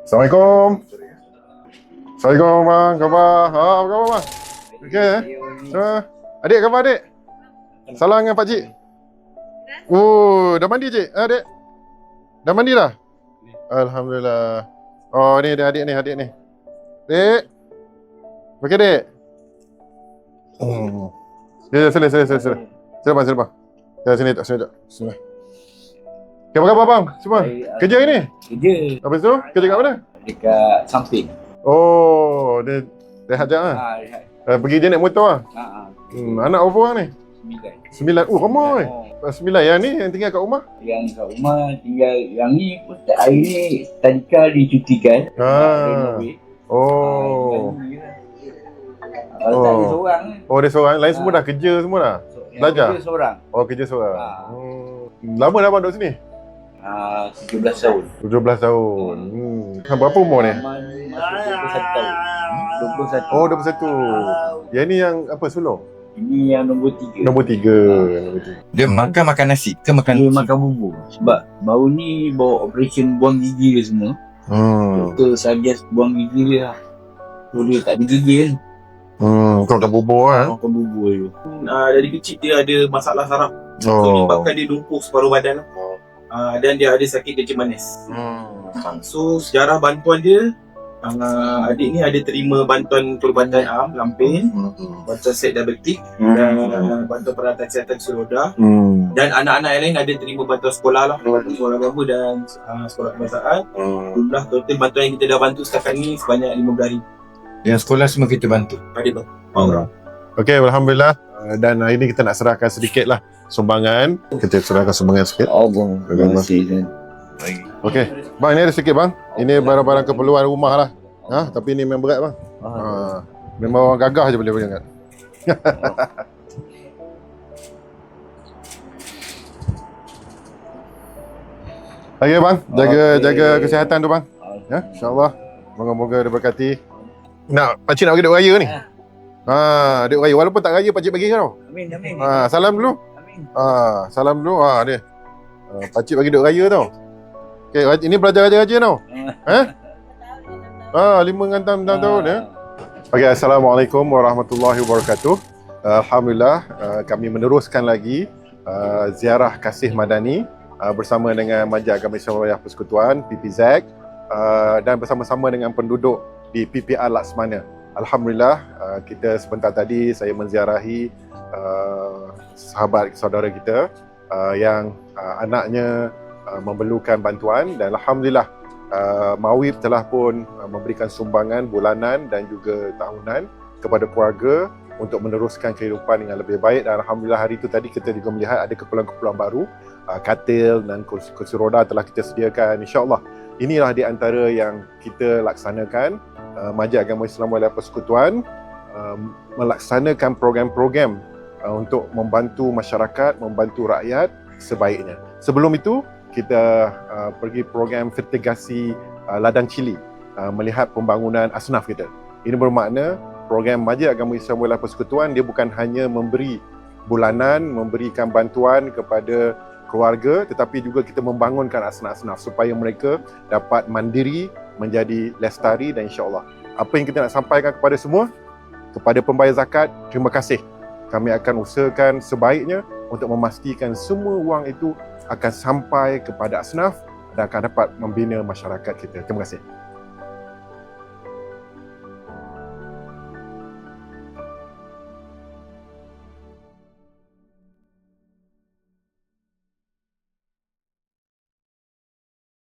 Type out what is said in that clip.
Assalamualaikum. Assalamualaikum bang, khabar? Apa khabar bang? Okey eh? Adik khabar adik? Salam dengan pakcik. Oh, dah mandi cik? Adik? Dah mandi dah? Alhamdulillah. Oh, ni dia adik ni, Dek. Okey dek. Ya, sini. Sini bang. Ya, sini tak. Sini. Okay, apa khabar bang? Semua? Kerja hari ni? Kerja Habis tu, kerja kat mana? dekat samping. Oh, dia rehat je lah. Pergi je naik motor lah. Anak berapa orang ni? 9. Oh, ramai. 9 yang ni yang tinggal kat rumah? Yang kat rumah tinggal, yang ni pun hari ni tadika dicutikan. Oh. Kalau tak ada seorang. Oh, dia seorang. Lain semua dah kerja semua dah? Belajar? Kerja seorang. Oh, kerja seorang. Lama dah abang duduk sini? 17 tahun. 17 tahun. Berapa umur ni? 21 tahun. 21. Oh, 21. Yang ni yang apa, sulung? Ini yang nombor 3. Nombor 3. Dia makan nasi ke makan Dia makan bubur. Sebab baru ni bawa operation buang gigi dia semua. Doktor suggest buang gigi dia lah. So dia tak ada gigi kan. Kau makan bubur kan? Makan bubur tu. Dari kecil dia ada masalah saraf. So menyebabkan dia lumpuh separuh badan. Dan dia ada sakit kencing manis. So sejarah bantuan dia, adik ni ada terima bantuan perubatan am, lampin, bantuan set diabetik dan bantuan peralatan kesihatan seroda. Dan anak-anak yang lain ada terima bantuan sekolah lah, bantuan sekolah agama dan sekolah kebangsaan. Jumlah total bantuan yang kita dah bantu setakat ni sebanyak 15,000. yang sekolah semua kita bantu. Ada bang, 4 orang. Okey, alhamdulillah. Dan hari ni kita nak serahkan sedikit lah sumbangan. Kita serahkan sumbangan sikit. Bang. Terima kasih. Okey, bang, ni ada sikit bang. Ini barang-barang keperluan rumah lah. Tapi ni memang berat bang. Memang orang gagah je boleh ingat. Okey bang, jaga kesihatan tu bang. Ya, insya-Allah. Moga-moga diberkati. Pakcik nak pergi duk raya ni? Duk raya. Walaupun tak raya, pakcik bagi kau. Amin. Salam dulu. Amin. Salam dulu. Dia. Pakcik bagi duk raya tau. Okey, ini belajar raja-raja tau. 5 dengan 6 tahun ya. Okey, assalamualaikum warahmatullahi wabarakatuh. Alhamdulillah, kami meneruskan lagi ziarah kasih madani bersama dengan Majlis Agama Islam Wilayah Persekutuan PPZ dan bersama-sama dengan penduduk di PPR Laksmana. Alhamdulillah, kita sebentar tadi saya menziarahi sahabat saudara kita yang anaknya memerlukan bantuan dan alhamdulillah Mawib telah pun memberikan sumbangan bulanan dan juga tahunan kepada keluarga untuk meneruskan kehidupan dengan lebih baik dan alhamdulillah hari itu tadi kita juga melihat ada keperluan-keperluan baru, katil dan kursi roda telah kita sediakan. InsyaAllah inilah di antara yang kita laksanakan. Majlis Agama Islam Wilayah Persekutuan melaksanakan program-program untuk membantu masyarakat, membantu rakyat sebaiknya. Sebelum itu, kita pergi program fertigasi ladang cili, melihat pembangunan asnaf kita. Ini bermakna program Majlis Agama Islam Wilayah Persekutuan dia bukan hanya memberi bulanan, memberikan bantuan kepada keluarga, tetapi juga kita membangunkan asnaf-asnaf supaya mereka dapat mandiri, menjadi lestari dan insya-Allah. Apa yang kita nak sampaikan kepada semua, kepada pembayar zakat, terima kasih. Kami akan usahakan sebaiknya untuk memastikan semua wang itu akan sampai kepada asnaf dan akan dapat membina masyarakat kita. Terima kasih.